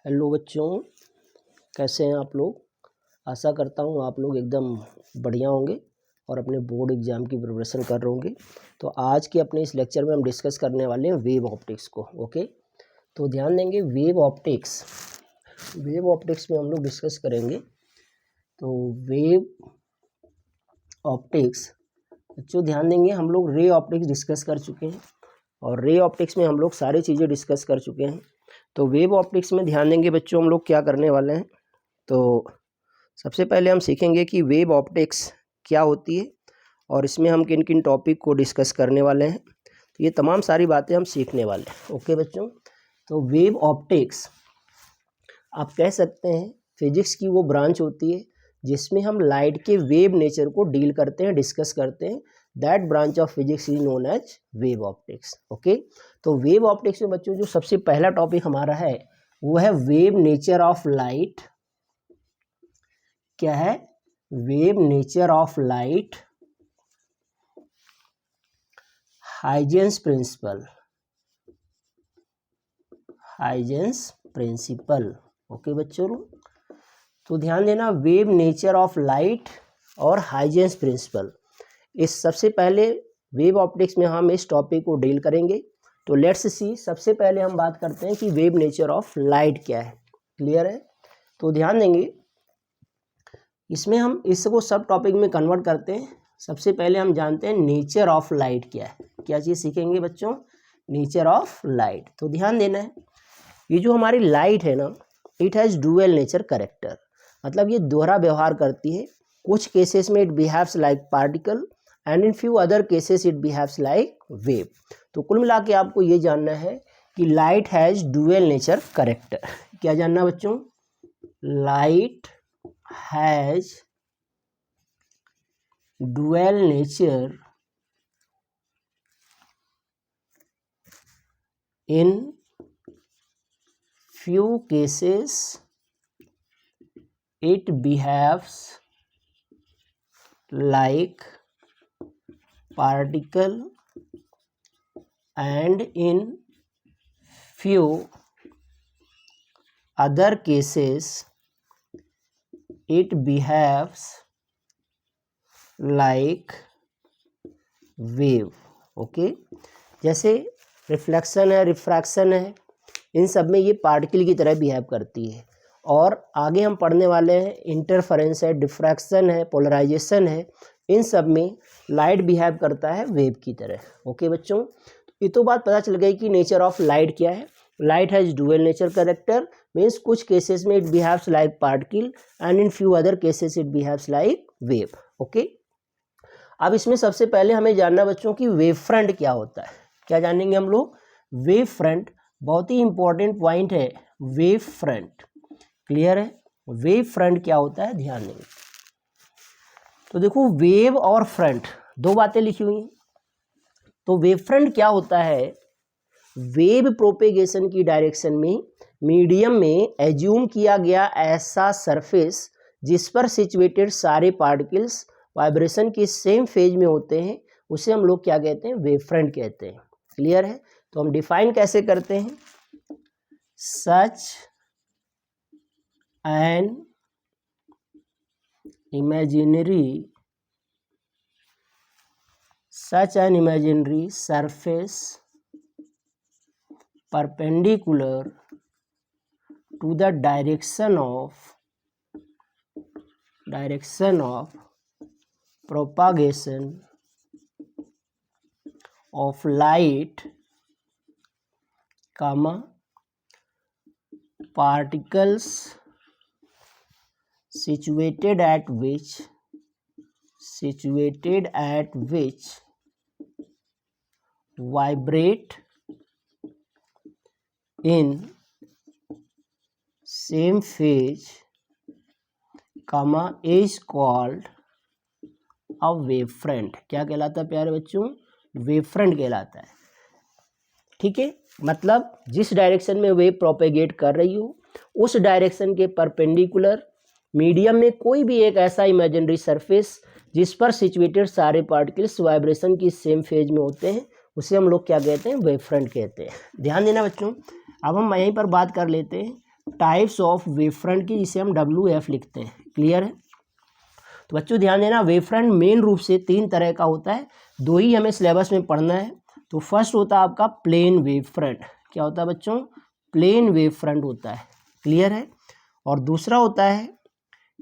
Hello बच्चों, कैसे हैं आप लोग। आशा करता हूँ आप लोग एकदम बढ़िया होंगे और अपने बोर्ड एग्ज़ाम की प्रिपरेशन कर रहे होंगे। तो आज के अपने इस लेक्चर में हम डिस्कस करने वाले हैं वेव ऑप्टिक्स को। ओके, तो ध्यान देंगे वेव ऑप्टिक्स में हम लोग डिस्कस करेंगे। तो वेव ऑप्टिक्स बच्चों ध्यान देंगे, हम लोग रे ऑप्टिक्स डिस्कस कर चुके हैं और रे ऑप्टिक्स में हम लोग सारी चीज़ें डिस्कस कर चुके हैं। तो वेव ऑप्टिक्स में ध्यान देंगे बच्चों, हम लोग क्या करने वाले हैं। तो सबसे पहले हम सीखेंगे कि वेव ऑप्टिक्स क्या होती है और इसमें हम किन किन टॉपिक को डिस्कस करने वाले हैं। तो ये तमाम सारी बातें हम सीखने वाले हैं। ओके बच्चों, तो वेव ऑप्टिक्स आप कह सकते हैं फिजिक्स की वो ब्रांच होती है जिसमें हम लाइट के वेव नेचर को डील करते हैं, डिस्कस करते हैं। That branch of physics is known as wave optics. Okay, तो वेव ऑप्टिक्स में बच्चों जो सबसे पहला टॉपिक हमारा है वो है वेव नेचर ऑफ लाइट। क्या है? Wave nature of light, Huygens principle. Okay बच्चों, तो ध्यान देना, वेव नेचर ऑफ लाइट और हाइजेंस प्रिंसिपल, इस सबसे पहले वेव ऑप्टिक्स में हम इस टॉपिक को डील करेंगे। तो लेट्स सी, सबसे पहले हम बात करते हैं कि वेव नेचर ऑफ लाइट क्या है। क्लियर है? तो ध्यान देंगे, इसमें हम इसको सब टॉपिक में कन्वर्ट करते हैं। सबसे पहले हम जानते हैं नेचर ऑफ लाइट क्या है। क्या चीज़ सीखेंगे बच्चों? Nature of light. तो ध्यान देना है, ये जो हमारी लाइट है ना, it has dual nature character, मतलब ये दोहरा व्यवहार करती है। कुछ केसेस में it behaves like particle and in few other cases it behaves like wave. तो कुल मिला के आपको ये जानना है कि light has dual nature character. क्या जानना बच्चों? Light has dual nature in few cases it behaves like particle and in few other cases it behaves like wave। Okay, जैसे रिफ्लेक्शन है, रिफ्रैक्शन है, इन सब में ये पार्टिकल की तरह बिहेव करती है। और आगे हम पढ़ने वाले हैं इंटरफेरेंस है, डिफ्रैक्शन है, पोलराइजेशन है, इन सब में लाइट बिहेव करता है वेव की तरह। ओके बच्चों, ये तो बात पता चल गई कि नेचर ऑफ लाइट क्या है। Light has dual nature character, means कुछ केसेस में it behaves like particle and in few other cases it behaves like wave. Okay, अब इसमें सबसे पहले हमें जानना बच्चों कि वेव फ्रंट क्या होता है। क्या जानेंगे हम लोग? वेव फ्रंट बहुत ही इंपॉर्टेंट पॉइंट है, वेव फ्रंट। क्लियर है? वेव फ्रंट क्या होता है, ध्यान देंगे। तो देखो, वेव और फ्रंट दो बातें लिखी हुई हैं। तो वेव फ्रंट क्या होता है? वेव प्रोपेगेशन की डायरेक्शन में मीडियम में एज्यूम किया गया ऐसा सरफेस जिस पर सिचुएटेड सारे पार्टिकल्स वाइब्रेशन की सेम फेज में होते हैं, उसे हम लोग क्या कहते हैं? वेव फ्रंट कहते हैं। क्लियर है? तो हम डिफाइन कैसे करते हैं? Such an imaginary surface perpendicular to the direction of propagation of light, particles situated at which vibrate in same phase, is called a wave front। क्या कहलाता है प्यारे बच्चों? वेव फ्रंट कहलाता है। ठीक है, मतलब जिस डायरेक्शन में वेव प्रोपेगेट कर रही हो उस डायरेक्शन के परपेंडिकुलर मीडियम में कोई भी एक ऐसा इमेजिनरी सरफेस जिस पर सिचुएटेड सारे पार्टिकल्स वाइब्रेशन की सेम फेज में होते हैं, उसे हम लोग क्या कहते हैं? वेव फ्रंट कहते हैं। ध्यान देना बच्चों, अब हम यहीं पर बात कर लेते हैं टाइप्स ऑफ वेव फ्रंट की, जिसे हम WF लिखते हैं। क्लियर है? तो बच्चों ध्यान देना, वेव फ्रंट मेन रूप से 3 तरह का होता है, 2 ही हमें सिलेबस में पढ़ना है। तो फर्स्ट होता है आपका प्लेन वेव फ्रंट। क्या होता है बच्चों? प्लेन वेव फ्रंट होता है। क्लियर है? और दूसरा होता है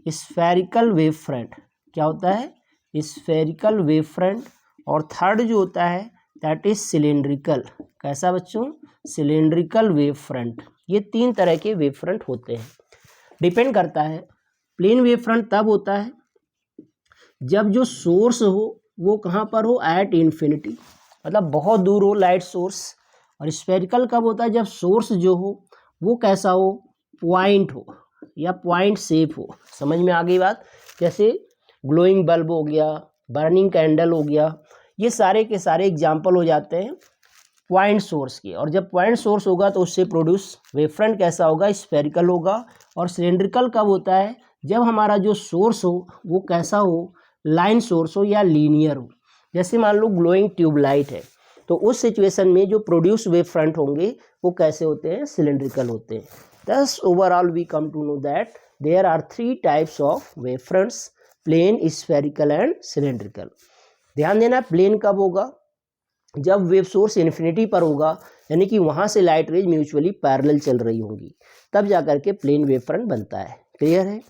स्फेरिकल वेव फ्रंट। क्या होता है? Spherical wave front. और थर्ड जो होता है दैट इज सिलेंड्रिकल। कैसा बच्चों? Cylindrical wave front. ये 3 तरह के वेव फ्रंट होते हैं। डिपेंड करता है, प्लेन वेव फ्रंट तब होता है जब जो सोर्स हो वो कहाँ पर हो? एट इन्फिनिटी, मतलब बहुत दूर हो लाइट सोर्स। और स्फेरिकल कब होता है? जब सोर्स जो हो वो कैसा हो? पॉइंट हो या पॉइंट शेप हो। समझ में आ गई बात? जैसे ग्लोइंग बल्ब हो गया, बर्निंग कैंडल हो गया, ये सारे के सारे एग्जाम्पल हो जाते हैं पॉइंट सोर्स के। और जब पॉइंट सोर्स होगा तो उससे प्रोड्यूस वेव फ्रंट कैसा होगा? स्फेरिकल होगा। और सिलेंड्रिकल कब होता है? जब हमारा जो सोर्स हो वो कैसा हो? लाइन सोर्स हो या लीनियर हो। जैसे मान लो ग्लोइंग ट्यूबलाइट है, तो उस सिचुएशन में जो प्रोड्यूस वेव फ्रंट होंगे वो कैसे होते हैं? सिलेंड्रिकल होते हैं। Thus overall we come to know that there are 3 types of wave fronts: plane, spherical and cylindrical. ध्यान देना, प्लेन कब होगा? जब वेव सोर्स इन्फिनिटी पर होगा, यानी कि वहाँ से लाइट रेज म्यूचुअली पैरेलल चल रही होंगी, तब जाकर के प्लेन वेव फ्रंट बनता है। क्लियर है?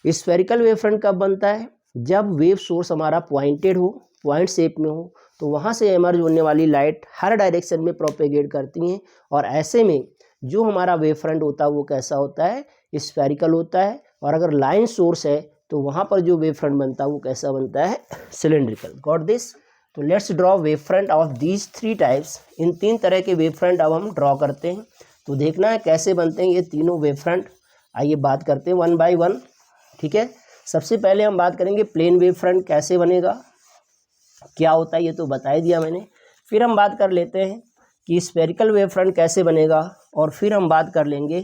स्फेरिकल वेव फ्रंट कब बनता है? जब वेव सोर्स हमारा पॉइंटेड हो, पॉइंट शेप में हो, तो वहाँ से एमर्ज होने वाली लाइट हर डायरेक्शन में प्रोपेगेट करती हैं। और ऐसे में जो हमारा वेव फ्रंट होता है वो कैसा होता है? स्फेरिकल होता है। और अगर लाइन सोर्स है तो वहाँ पर जो वेव फ्रंट बनता है वो कैसा बनता है? सिलेंड्रिकल। Got this? तो let's draw wave front of these 3 types. इन 3 तरह के वेव फ्रंट अब हम ड्रॉ करते हैं। तो देखना है कैसे बनते हैं ये तीनों वेव फ्रंट। आइए बात करते हैं 1 बाय 1। ठीक है? सबसे पहले हम बात करेंगे प्लेन वेव फ्रंट कैसे बनेगा, क्या होता है ये तो बता ही दिया मैंने। फिर हम बात कर लेते हैं कि स्फेरिकल वेव फ्रंट कैसे बनेगा, और फिर हम बात कर लेंगे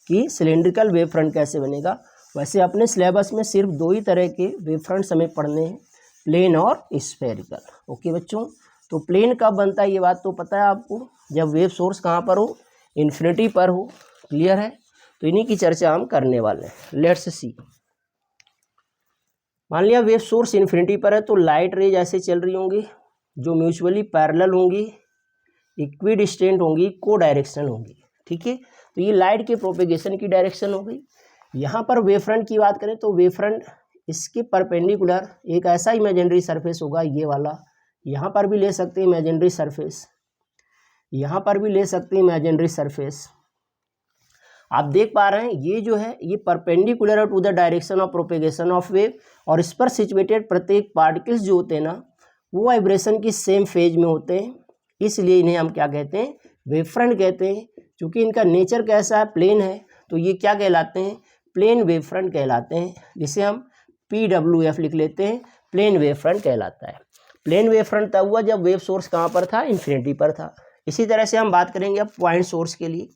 कि सिलेंड्रिकल वेव फ्रंट कैसे बनेगा। वैसे अपने सिलेबस में सिर्फ 2 ही तरह के वेव फ्रंट्स हमें पढ़ने हैं, प्लेन और स्फेरिकल। ओके बच्चों? तो प्लेन कब बनता है ये बात तो पता है आपको, जब वेव सोर्स कहाँ पर हो? इन्फिनिटी पर हो। क्लियर है? तो इन्हीं की चर्चा हम करने वाले हैं। Let's see. मान लिया वेव सोर्स इन्फिनिटी पर है, तो लाइट रेज ऐसे चल रही होंगी जो म्यूचुअली पैरेलल होंगी, इक्विडिस्टेंट होंगी, को डायरेक्शन होंगी। ठीक है? तो ये लाइट के प्रोपेगेशन की डायरेक्शन हो गई। यहाँ पर वेव फ्रंट की बात करें तो वेव फ्रंट इसके परपेंडिकुलर एक ऐसा इमेजिनरी सरफेस होगा, ये वाला। यहाँ पर भी ले सकते हैं इमेजिनरी सरफेस, यहाँ पर भी ले सकते हैं इमेजिनरी सरफेस। आप देख पा रहे हैं ये जो है ये perpendicular to the direction of propagation of wave, और इस पर सिचुएटेड प्रत्येक पार्टिकल्स जो होते हैं ना वो वाइब्रेशन की सेम फेज में होते हैं, इसलिए इन्हें हम क्या कहते हैं? वेव फ्रंट कहते हैं। क्योंकि इनका नेचर कैसा है? प्लेन है, तो ये क्या कहलाते हैं? प्लेन वेव फ्रंट कहलाते हैं, जिसे हम PWF लिख लेते हैं, प्लेन वेव फ्रंट कहलाता है। प्लेन वेव फ्रंट तब हुआ जब वेव सोर्स कहाँ पर था? इन्फिनिटी पर था। इसी तरह से हम बात करेंगे अब पॉइंट सोर्स के लिए।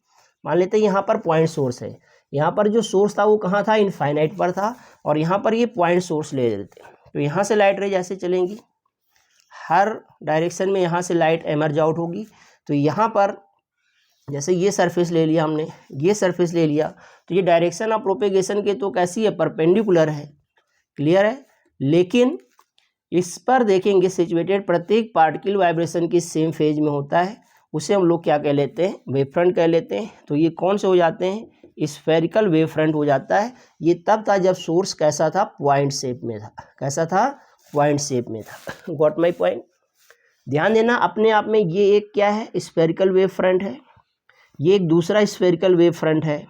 मान लेते हैं यहाँ पर पॉइंट सोर्स है, यहाँ पर जो सोर्स था वो कहाँ था? इनफाइनाइट पर था, और यहाँ पर ये पॉइंट सोर्स ले लेते हैं। तो यहाँ से लाइट रेज ऐसे चलेंगी, हर डायरेक्शन में यहाँ से लाइट एमर्ज आउट होगी। तो यहाँ पर जैसे ये सरफेस ले लिया हमने, ये सरफेस ले लिया, तो ये डायरेक्शन ऑफ प्रोपेगेशन के तो कैसी है? परपेंडिकुलर है। क्लियर है? लेकिन इस पर देखेंगे सिचुएटेड प्रत्येक पार्टिकल वाइब्रेशन की सेम फेज में होता है, उसे हम लोग क्या कह लेते हैं? वेव फ्रंट कह लेते हैं। तो ये कौन से हो जाते हैं? स्फेरिकल वेव फ्रंट हो जाता है। ये तब था जब सोर्स कैसा था? पॉइंट शेप में था। कैसा था? पॉइंट शेप में था। Got my point? ध्यान देना, अपने आप में ये एक क्या है? स्फेरिकल वेव फ्रंट है, ये एक दूसरा स्फेरिकल वेव फ्रंट है।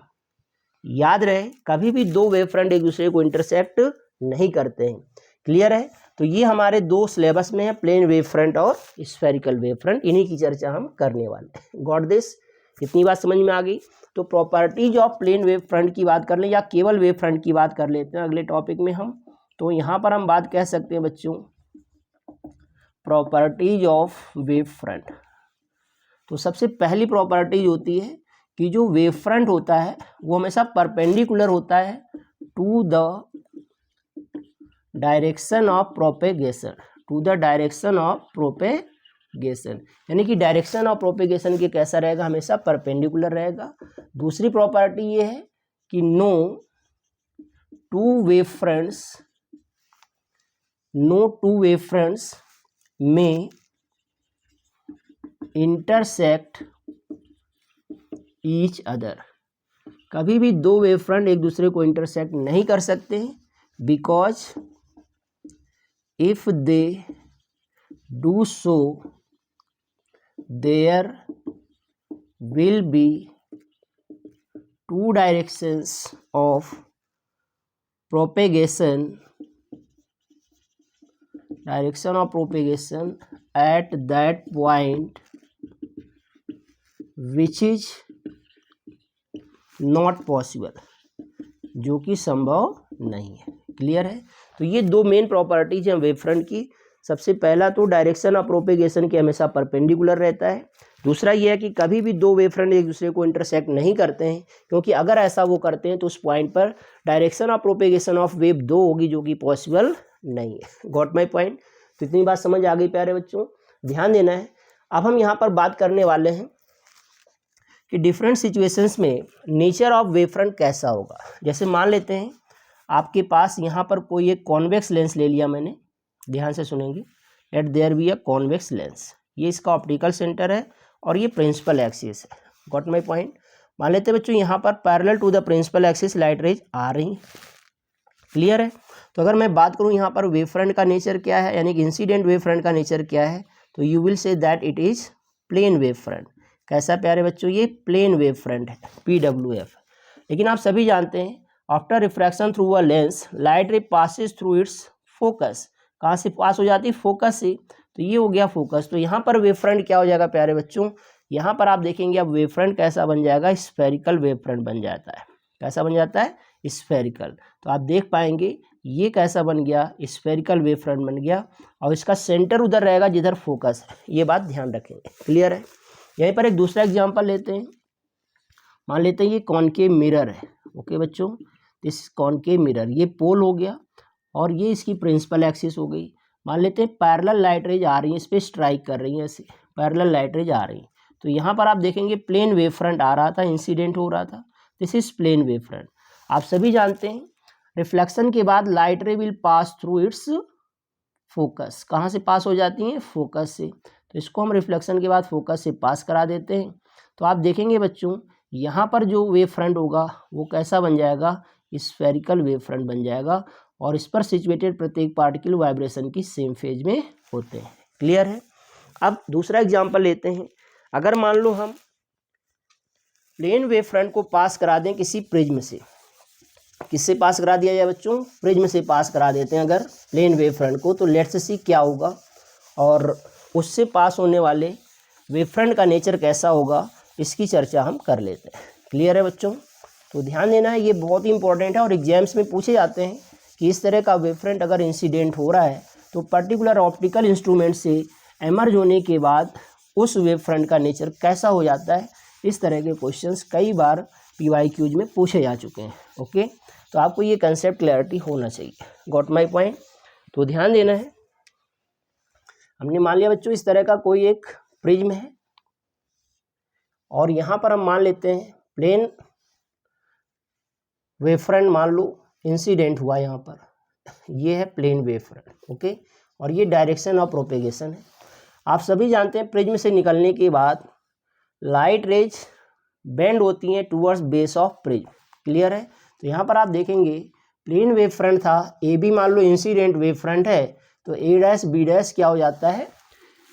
याद रहे कभी भी 2 वेव फ्रंट एक दूसरे को इंटरसेक्ट नहीं करते हैं। क्लियर है? तो ये हमारे 2 सिलेबस में है, प्लेन वेव फ्रंट और स्फेरिकल वेव फ्रंट, इन्हीं की चर्चा हम करने वाले हैं। Got this? इतनी बात समझ में आ गई? तो properties of plane wave front की बात कर लें या केवल वेव फ्रंट की बात कर लेते हैं अगले टॉपिक में हम। तो यहाँ पर हम बात कह सकते हैं बच्चों प्रॉपर्टीज ऑफ वेव फ्रंट। तो सबसे पहली प्रॉपर्टीज होती है कि जो वेव फ्रंट होता है वो हमेशा परपेंडिकुलर होता है to the direction of propagation, to the direction of propagation, यानी कि डायरेक्शन ऑफ प्रोपेगेशन के कैसा रहेगा? हमेशा परपेंडिकुलर रहेगा। दूसरी प्रॉपर्टी ये है कि नो टू वेव फ्रंट्स में इंटरसेक्ट ईच अदर, कभी भी दो वेव फ्रंट एक दूसरे को इंटरसेक्ट नहीं कर सकते हैं, because if they do so there will be two directions of propagation at that point which is not possible, जो कि संभव नहीं है। क्लियर है? तो ये दो मेन प्रॉपर्टीज हैं वेव फ्रंट की। सबसे पहला तो डायरेक्शन ऑफ प्रोपेगेशन के हमेशा परपेंडिकुलर रहता है। दूसरा ये है कि कभी भी दो वेव फ्रंट एक दूसरे को इंटरसेक्ट नहीं करते हैं, क्योंकि अगर ऐसा वो करते हैं तो उस पॉइंट पर direction of propagation of wave दो होगी, जो कि पॉसिबल नहीं है। Got my point? तो इतनी बात समझ आ गई प्यारे बच्चों, ध्यान देना है। अब हम यहाँ पर बात करने वाले हैं कि डिफरेंट सिचुएशंस में नेचर ऑफ वेव फ्रंट कैसा होगा। जैसे मान लेते हैं आपके पास यहाँ पर कोई एक कॉन्वेक्स लेंस ले लिया मैंने, ध्यान से सुनेंगे। Let there be a convex lens, ये इसका ऑप्टिकल सेंटर है और ये प्रिंसिपल एक्सिस है। Got my point? मान लेते हैं बच्चों यहाँ पर parallel to the principal axis light rays आ रही। क्लियर है? तो अगर मैं बात करूँ यहाँ पर वेव फ्रंट का नेचर क्या है, यानी कि इंसिडेंट वेव फ्रंट का नेचर क्या है, तो you will say that it is plane wave front. कैसा प्यारे बच्चों? ये प्लेन वेव फ्रंट है, PWF। लेकिन आप सभी जानते हैं after refraction through a lens light ray passes through its focus. कहाँ से पास हो जाती है? फोकस से। तो ये हो गया फोकस। तो यहाँ पर वेव फ्रंट क्या हो जाएगा प्यारे बच्चों? यहाँ पर आप देखेंगे अब वेव फ्रंट कैसा बन जाएगा? स्फेरिकल वेव फ्रंट बन जाता है। कैसा बन जाता है? स्फेरिकल। तो आप देख पाएंगे ये कैसा बन गया? स्फेरिकल वेव फ्रंट बन गया, और इसका सेंटर उधर रहेगा जिधर फोकस है। ये बात ध्यान रखेंगे। क्लियर है? यहीं पर एक दूसरा एग्जांपल लेते हैं। मान लेते हैं ये कॉनकेव मिरर है। ओके बच्चों, दिस कॉनकेव मिरर, ये पोल हो गया और ये इसकी प्रिंसिपल एक्सिस हो गई। मान लेते हैं पैरेलल लाइट रेज आ रही है, इस पर स्ट्राइक कर रही है, ऐसे पैरेलल लाइट रेज आ रही है। तो यहाँ पर आप देखेंगे प्लेन वेव फ्रंट आ रहा था, इंसिडेंट हो रहा था। This is plane wave front. आप सभी जानते हैं रिफ्लेक्शन के बाद light ray will pass through its focus. कहाँ से पास हो जाती हैं? फोकस से। तो इसको हम रिफ्लेक्शन के बाद फोकस से पास करा देते हैं। तो आप देखेंगे बच्चों यहाँ पर जो वेव फ्रंट होगा वो कैसा बन जाएगा? स्फेरिकल वेव फ्रंट बन जाएगा, और इस पर सिचुएटेड प्रत्येक पार्टिकल वाइब्रेशन की सेम फेज में होते हैं। क्लियर है? अब दूसरा एग्जाम्पल लेते हैं। अगर मान लो हम प्लेन वेव फ्रंट को पास करा दें किसी प्रिज्म से। किससे पास करा दिया जाए बच्चों? प्रिज्म से पास करा देते हैं अगर प्लेन वेव फ्रंट को। तो लेट्स सी क्या होगा, और उससे पास होने वाले वेव फ्रंट का नेचर कैसा होगा, इसकी चर्चा हम कर लेते हैं। क्लियर है बच्चों? तो ध्यान देना है, ये बहुत ही इंपॉर्टेंट है और एग्जाम्स में पूछे जाते हैं कि इस तरह का वेव फ्रंट अगर इंसिडेंट हो रहा है तो पर्टिकुलर ऑप्टिकल इंस्ट्रूमेंट से एमर्ज होने के बाद उस वेव फ्रंट का नेचर कैसा हो जाता है। इस तरह के क्वेश्चंस कई बार PYQs में पूछे जा चुके हैं। ओके, तो आपको ये कंसेप्ट क्लैरिटी होना चाहिए। Got my point? तो ध्यान देना है। हमने मान लिया बच्चों इस तरह का कोई एक प्रिज्म है, और यहाँ पर हम मान लेते हैं प्लेन वेव फ्रंट मान लो इंसिडेंट हुआ यहाँ पर। ये है प्लेन वेव फ्रंट। ओके, और ये डायरेक्शन ऑफ प्रोपेगेशन है। आप सभी जानते हैं प्रिज्म से निकलने के बाद लाइट रेज बेंड होती हैं towards base of prism. Clear है? तो यहाँ पर आप देखेंगे प्लेन वेव फ्रंट था, ए बी मान लो इंसिडेंट वेव फ्रंट है, तो ए डैश बी डैश क्या हो जाता है?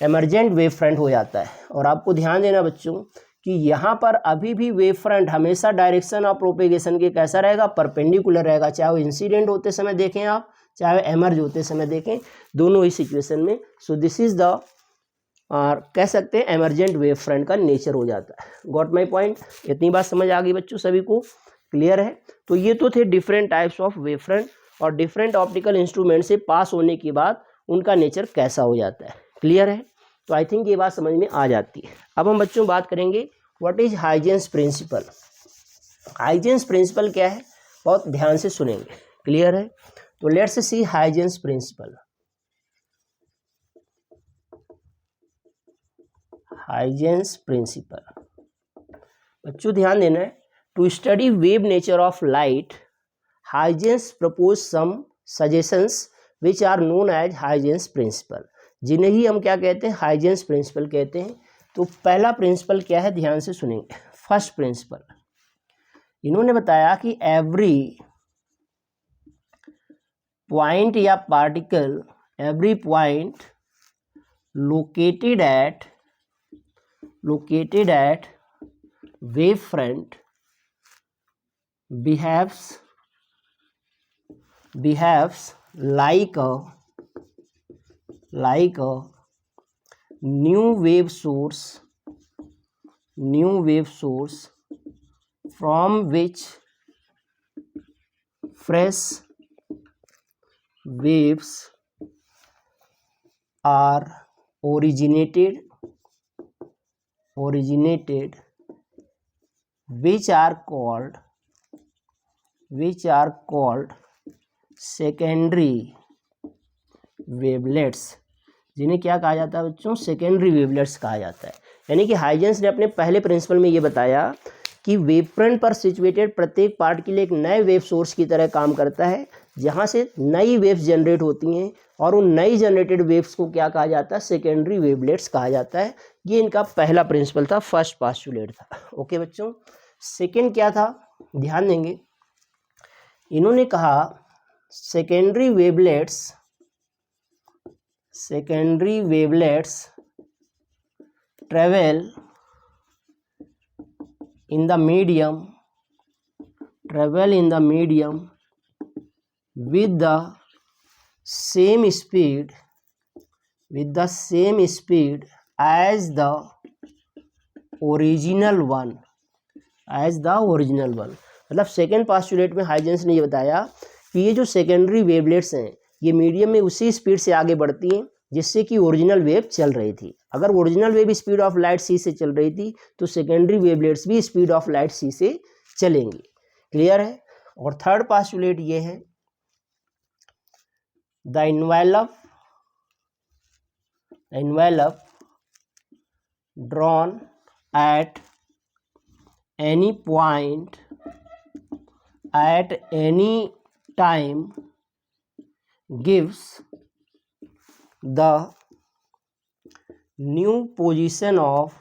एमरजेंट वेव फ्रंट हो जाता है। और आपको ध्यान देना बच्चों कि यहाँ पर अभी भी वेव फ्रंट हमेशा डायरेक्शन ऑफ प्रोपेगेशन के कैसा रहेगा? परपेंडिकुलर रहेगा, चाहे वो इंसिडेंट होते समय देखें आप, चाहे एमर्ज होते समय देखें, दोनों ही सिचुएशन में। सो दिस इज द कह सकते हैं एमरजेंट वेव फ्रंट का नेचर हो जाता है। Got my point? इतनी बात समझ आ गई बच्चों सभी को? क्लियर है? तो ये तो थे different types of wave front, और डिफरेंट ऑप्टिकल इंस्ट्रूमेंट से पास होने के बाद उनका नेचर कैसा हो जाता है। क्लियर है? तो आई थिंक ये बात समझ में आ जाती है। अब हम बच्चों बात करेंगे what is Huygens principle. Huygens principle क्या है? बहुत ध्यान से सुनेंगे। क्लियर है? तो let's see Huygens principle. Huygens principle बच्चों ध्यान देना है, to study wave nature of light Huygens propose some suggestions which are known as Huygens principle, जिन्हें ही हम क्या कहते हैं, हाइजेंस प्रिंसिपल कहते हैं। तो पहला प्रिंसिपल क्या है, ध्यान से सुनेंगे। फर्स्ट प्रिंसिपल, इन्होंने बताया कि एवरी पॉइंट या particle, every point located at wave front behaves like a new wave source from which fresh waves are originated which are called secondary wavelets, जिन्हें क्या कहा जाता है बच्चों, सेकेंडरी वेवलेट्स कहा जाता है। यानी कि हाइजेंस ने अपने पहले प्रिंसिपल में ये बताया कि वेव फ्रंट पर सिचुएटेड प्रत्येक पार्टिकल एक नए वेव सोर्स की तरह काम करता है, जहाँ से नई वेव्स जनरेट होती हैं, और उन नई जनरेटेड वेव्स को क्या कहा जाता है, सेकेंडरी वेवलेट्स कहा जाता है। ये इनका पहला प्रिंसिपल था, फर्स्ट पास्टुलेट था। ओके बच्चों, सेकेंड क्या था, ध्यान देंगे। इन्होंने कहा secondary wavelets travel in the medium with the same speed as the original one। मतलब सेकेंड पास्टुलेट में हाइजेंस ने ये बताया कि ये जो सेकेंडरी वेवलेट्स हैं ये मीडियम में उसी स्पीड से आगे बढ़ती हैं जिससे कि ओरिजिनल वेव चल रही थी। अगर original wave speed of light c से चल रही थी तो सेकेंडरी वेवलेट्स भी स्पीड ऑफ लाइट सी से चलेंगे। क्लियर है। और थर्ड पास्टुलेट ये है, the envelope drawn at any point at any time gives the new position of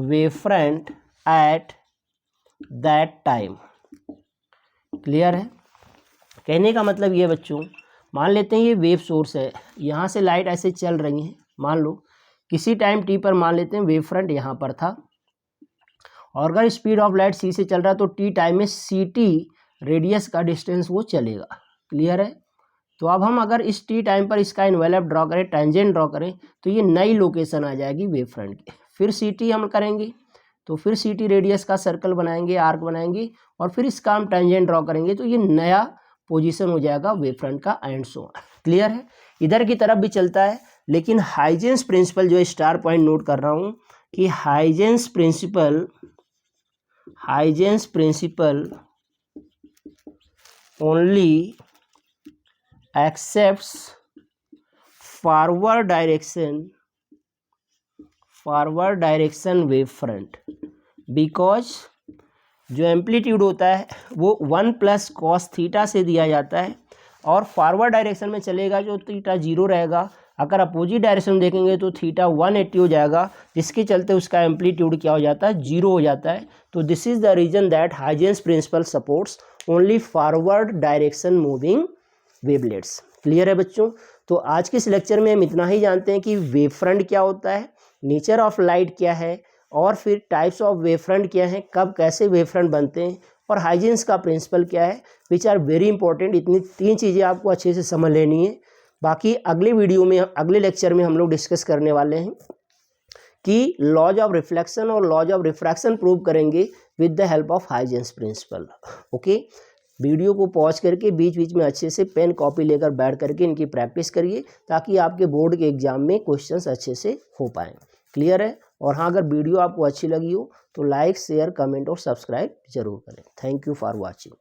wavefront at that time। Clear है। कहने का मतलब ये बच्चों, मान लेते हैं ये वेव सोर्स है, यहाँ से लाइट ऐसे चल रही है, मान लो किसी टाइम टी पर मान लेते हैं वेव फ्रंट यहाँ पर था, और अगर स्पीड ऑफ लाइट सी से चल रहा है तो टी टाइम में सी टी रेडियस का डिस्टेंस वो चलेगा। क्लियर है। तो अब हम अगर इस टी टाइम पर इसका एनवेलप ड्रॉ करें, टेंजेंट ड्रॉ करें, तो ये नई लोकेशन आ जाएगी वेव फ्रंट की। फिर सी टी हम करेंगे तो फिर सी टी रेडियस का सर्कल बनाएंगे, आर्क बनाएंगे, और फिर इसका हम टेंजेंट ड्रॉ करेंगे तो ये नया पोजीशन हो जाएगा वेव फ्रंट का, एंड सो ऑन। क्लियर है। इधर की तरफ भी चलता है, लेकिन हाइजेंस प्रिंसिपल जो स्टार पॉइंट नोट कर रहा हूँ कि Huygens principle only accepts forward direction wave front, because जो एम्पलीट्यूड होता है वो 1 + cos थीटा से दिया जाता है, और फॉरवर्ड डायरेक्शन में चलेगा जो थीटा 0 रहेगा। अगर अपोजिट डायरेक्शन में देखेंगे तो थीटा 180 हो जाएगा, जिसके चलते उसका एम्पलीट्यूड क्या हो जाता है, 0 हो जाता है। तो this is the reason that Huygens principle supports only forward direction moving wavelets. Clear है बच्चों। तो आज के इस लेक्चर में हम इतना ही जानते हैं कि वेव फ्रंट क्या होता है, नेचर ऑफ लाइट क्या है, और फिर टाइप्स ऑफ वेव फ्रंट क्या हैं, कब कैसे वेव फ्रंट बनते हैं, और हाइजेंस का प्रिंसिपल क्या है, विच आर वेरी इंपॉर्टेंट। इतनी 3 चीज़ें आपको अच्छे से समझ लेनी है। बाकी अगले वीडियो में, अगले लेक्चर में हम लोग डिस्कस करने वाले हैं कि लॉज ऑफ रिफ्लेक्शन और लॉज ऑफ रिफ्रैक्शन प्रूव करेंगे with the help of Huygens principle. Okay, video को पॉज करके बीच बीच में अच्छे से पेन कॉपी लेकर बैठ करके इनकी प्रैक्टिस करिए, ताकि आपके बोर्ड के एग्जाम में क्वेश्चंस अच्छे से हो पाएँ। क्लियर है। और हाँ, अगर वीडियो आपको अच्छी लगी हो तो लाइक, शेयर, कमेंट और सब्सक्राइब जरूर करें। Thank you for watching.